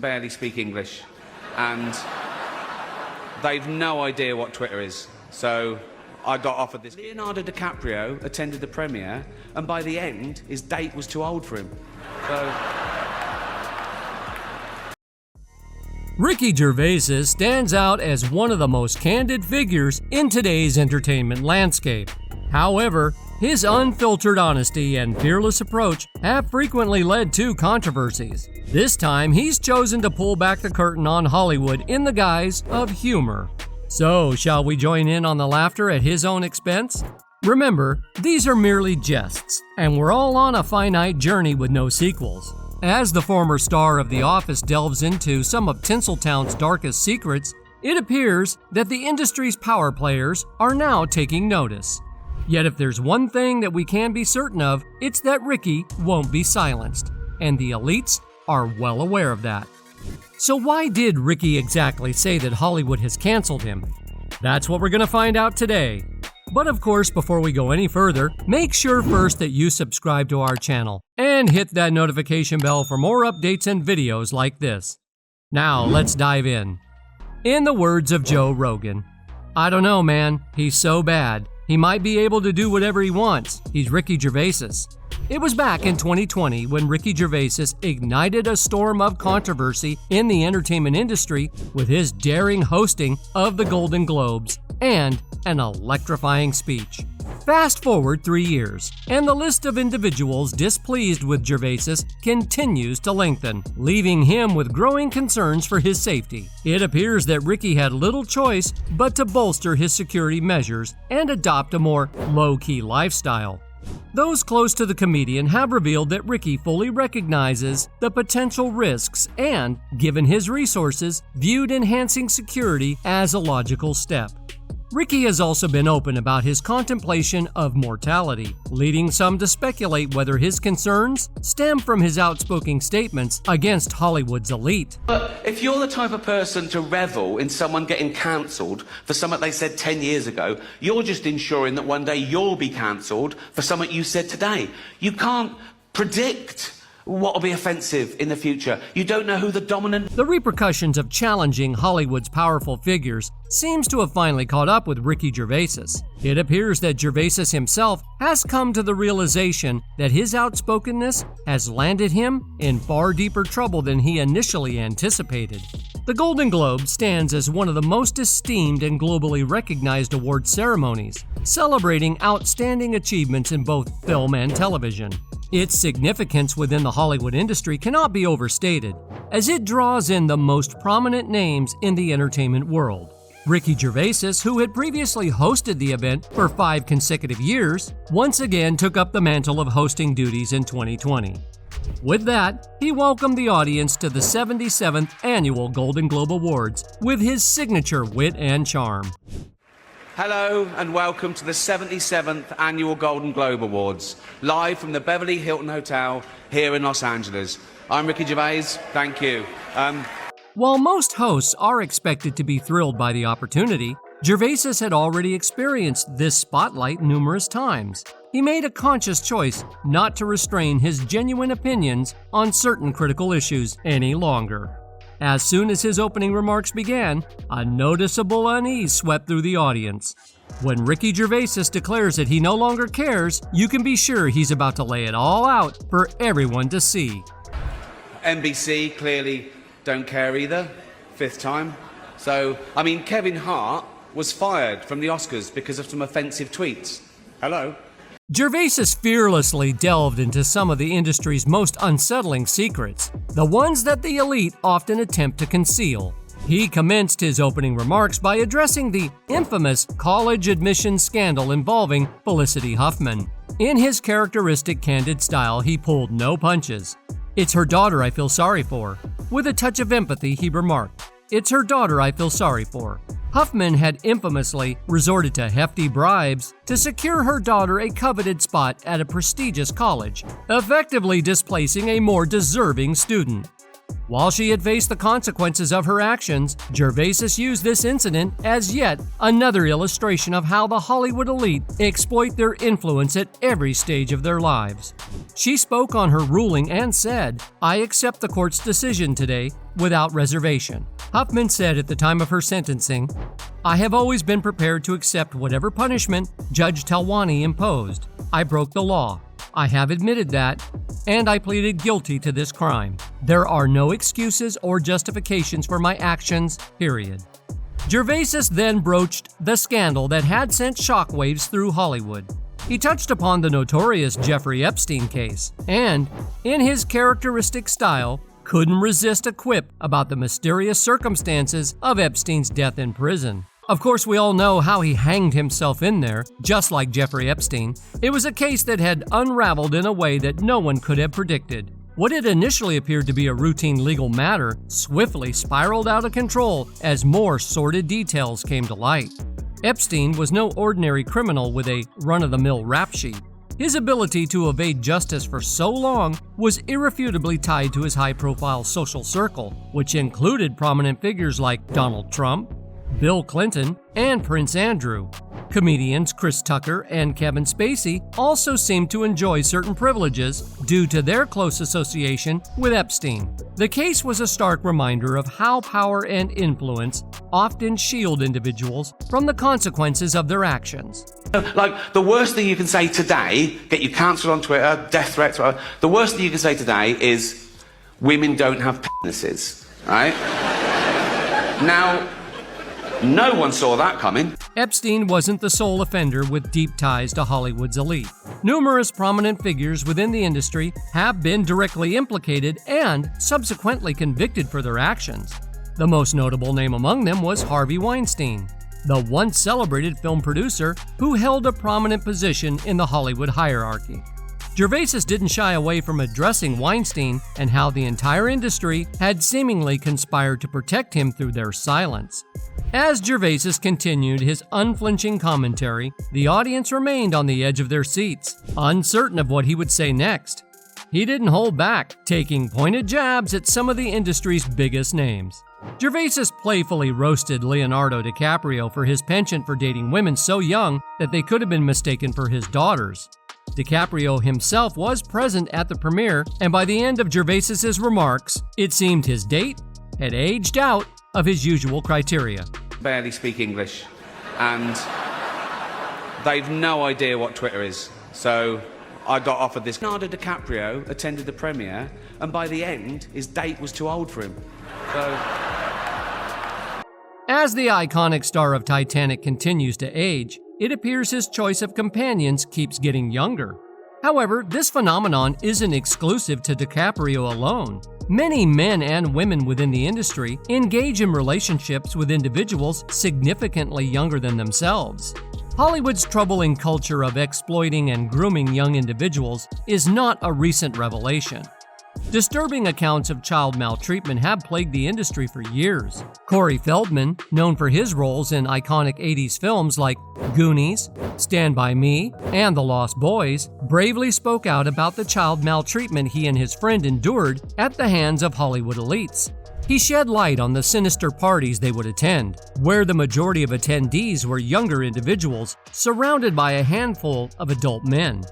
barely speak English, and they've no idea what Twitter is. So I got offered this. Leonardo DiCaprio attended the premiere, and by the end, his date was too old for him. So Ricky Gervais stands out as one of the most candid figures in today's entertainment landscape. However, his unfiltered honesty and fearless approach have frequently led to controversies. This time, he's chosen to pull back the curtain on Hollywood in the guise of humor. So, shall we join in on the laughter at his own expense? Remember, these are merely jests, and we're all on a finite journey with no sequels. As the former star of The Office delves into some of Tinseltown's darkest secrets, it appears that the industry's power players are now taking notice. Yet if there's one thing that we can be certain of, it's that Ricky won't be silenced, and the elites are well aware of that. So why did Ricky exactly say that Hollywood has canceled him? That's what we're going to find out today. But of course, before we go any further, make sure first that you subscribe to our channel and hit that notification bell for more updates and videos like this. Now, let's dive in. In the words of Joe Rogan, "I don't know, man. He's so bad. He might be able to do whatever he wants. He's Ricky Gervais." It was back in 2020 when Ricky Gervais ignited a storm of controversy in the entertainment industry with his daring hosting of the Golden Globes and an electrifying speech. Fast forward 3 years, and the list of individuals displeased with Gervais continues to lengthen, leaving him with growing concerns for his safety. It appears that Ricky had little choice but to bolster his security measures and adopt a more low-key lifestyle. Those close to the comedian have revealed that Ricky fully recognizes the potential risks and, given his resources, viewed enhancing security as a logical step. Ricky has also been open about his contemplation of mortality, leading some to speculate whether his concerns stem from his outspoken statements against Hollywood's elite. But if you're the type of person to revel in someone getting cancelled for something they said 10 years ago, you're just ensuring that one day you'll be cancelled for something you said today. You can't predict what will be offensive in the future. You don't know who the dominant... The repercussions of challenging Hollywood's powerful figures seems to have finally caught up with Ricky Gervais. It appears that Gervais himself has come to the realization that his outspokenness has landed him in far deeper trouble than he initially anticipated. The Golden Globe stands as one of the most esteemed and globally recognized award ceremonies, celebrating outstanding achievements in both film and television. Its significance within the Hollywood industry cannot be overstated, as it draws in the most prominent names in the entertainment world. Ricky Gervais, who had previously hosted the event for 5 consecutive years, once again took up the mantle of hosting duties in 2020. With that, he welcomed the audience to the 77th Annual Golden Globe Awards with his signature wit and charm. Hello and welcome to the 77th Annual Golden Globe Awards, live from the Beverly Hilton Hotel here in Los Angeles. I'm Ricky Gervais, thank you. While most hosts are expected to be thrilled by the opportunity, Gervais had already experienced this spotlight numerous times. He made a conscious choice not to restrain his genuine opinions on certain critical issues any longer. As soon as his opening remarks began, a noticeable unease swept through the audience. When Ricky Gervais declares that he no longer cares, you can be sure he's about to lay it all out for everyone to see. NBC clearly don't care either, 5th time. So, I mean, Kevin Hart was fired from the Oscars because of some offensive tweets. Hello? Gervais fearlessly delved into some of the industry's most unsettling secrets, the ones that the elite often attempt to conceal. He commenced his opening remarks by addressing the infamous college admissions scandal involving Felicity Huffman. In his characteristic candid style, he pulled no punches. "It's her daughter I feel sorry for." With a touch of empathy, he remarked, "It's her daughter I feel sorry for." Huffman had infamously resorted to hefty bribes to secure her daughter a coveted spot at a prestigious college, effectively displacing a more deserving student. While she had faced the consequences of her actions, Gervais used this incident as yet another illustration of how the Hollywood elite exploit their influence at every stage of their lives. She spoke on her ruling and said, "I accept the court's decision today without reservation." Huffman said at the time of her sentencing, "I have always been prepared to accept whatever punishment Judge Talwani imposed. I broke the law. I have admitted that, and I pleaded guilty to this crime. There are no excuses or justifications for my actions, period." Gervais then broached the scandal that had sent shockwaves through Hollywood. He touched upon the notorious Jeffrey Epstein case, and, in his characteristic style, couldn't resist a quip about the mysterious circumstances of Epstein's death in prison. Of course, we all know how he hanged himself in there, just like Jeffrey Epstein. It was a case that had unraveled in a way that no one could have predicted. What had initially appeared to be a routine legal matter swiftly spiraled out of control as more sordid details came to light. Epstein was no ordinary criminal with a run-of-the-mill rap sheet. His ability to evade justice for so long was irrefutably tied to his high-profile social circle, which included prominent figures like Donald Trump, Bill Clinton, and Prince Andrew. Comedians Chris Tucker and Kevin Spacey also seemed to enjoy certain privileges due to their close association with Epstein. The case was a stark reminder of how power and influence often shield individuals from the consequences of their actions. Like, the worst thing you can say today, get you cancelled on Twitter, death threats, whatever, the worst thing you can say today is, women don't have penises, right? Now, no one saw that coming. Epstein wasn't the sole offender with deep ties to Hollywood's elite. Numerous prominent figures within the industry have been directly implicated and subsequently convicted for their actions. The most notable name among them was Harvey Weinstein, the once celebrated film producer who held a prominent position in the Hollywood hierarchy. Gervais didn't shy away from addressing Weinstein and how the entire industry had seemingly conspired to protect him through their silence. As Gervais continued his unflinching commentary, the audience remained on the edge of their seats, uncertain of what he would say next. He didn't hold back, taking pointed jabs at some of the industry's biggest names. Gervais playfully roasted Leonardo DiCaprio for his penchant for dating women so young that they could have been mistaken for his daughters. DiCaprio himself was present at the premiere, and by the end of Gervais's remarks, it seemed his date had aged out of his usual criteria. Barely speak English, and they've no idea what Twitter is. So I got offered this. Leonardo DiCaprio attended the premiere, and by the end, his date was too old for him. So, as the iconic star of Titanic continues to age, it appears his choice of companions keeps getting younger. However, this phenomenon isn't exclusive to DiCaprio alone. Many men and women within the industry engage in relationships with individuals significantly younger than themselves. Hollywood's troubling culture of exploiting and grooming young individuals is not a recent revelation. Disturbing accounts of child maltreatment have plagued the industry for years. Corey Feldman, known for his roles in iconic 80s films like Goonies, Stand By Me, and The Lost Boys, bravely spoke out about the child maltreatment he and his friend endured at the hands of Hollywood elites. He shed light on the sinister parties they would attend, where the majority of attendees were younger individuals surrounded by a handful of adult men.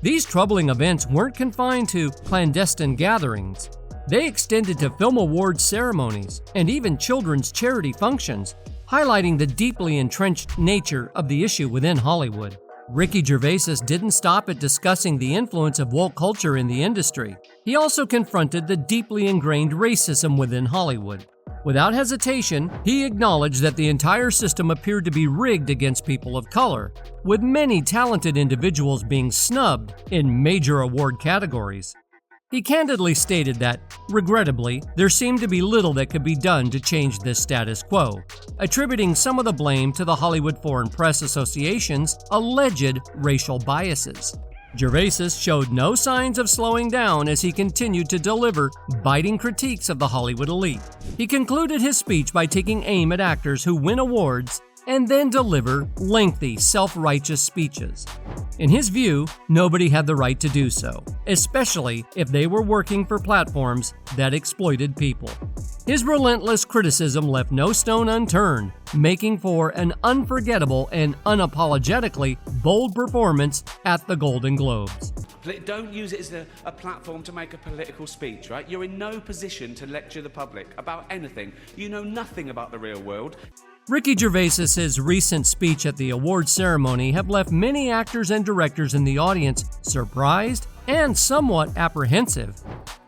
These troubling events weren't confined to clandestine gatherings. They extended to film awards ceremonies and even children's charity functions, highlighting the deeply entrenched nature of the issue within Hollywood. Ricky Gervais didn't stop at discussing the influence of woke culture in the industry. He also confronted the deeply ingrained racism within Hollywood. Without hesitation, he acknowledged that the entire system appeared to be rigged against people of color, with many talented individuals being snubbed in major award categories. He candidly stated that, regrettably, there seemed to be little that could be done to change this status quo, attributing some of the blame to the Hollywood Foreign Press Association's alleged racial biases. Gervais showed no signs of slowing down as he continued to deliver biting critiques of the Hollywood elite. He concluded his speech by taking aim at actors who win awards and then deliver lengthy, self-righteous speeches. In his view, nobody had the right to do so, especially if they were working for platforms that exploited people. His relentless criticism left no stone unturned, making for an unforgettable and unapologetically bold performance at the Golden Globes. Don't use it as a platform to make a political speech, right? You're in no position to lecture the public about anything. You know nothing about the real world. Ricky Gervais's recent speech at the awards ceremony have left many actors and directors in the audience surprised and somewhat apprehensive.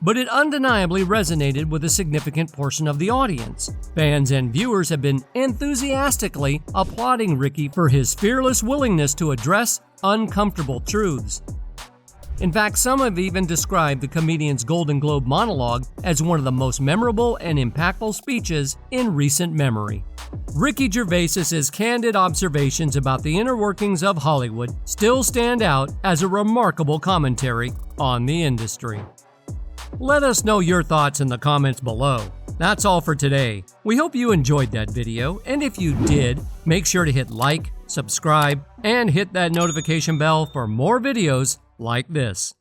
But it undeniably resonated with a significant portion of the audience. Fans and viewers have been enthusiastically applauding Ricky for his fearless willingness to address uncomfortable truths. In fact, some have even described the comedian's Golden Globe monologue as one of the most memorable and impactful speeches in recent memory. Ricky Gervais's candid observations about the inner workings of Hollywood still stand out as a remarkable commentary on the industry. Let us know your thoughts in the comments below. That's all for today. We hope you enjoyed that video, and if you did, make sure to hit like, subscribe, and hit that notification bell for more videos like this.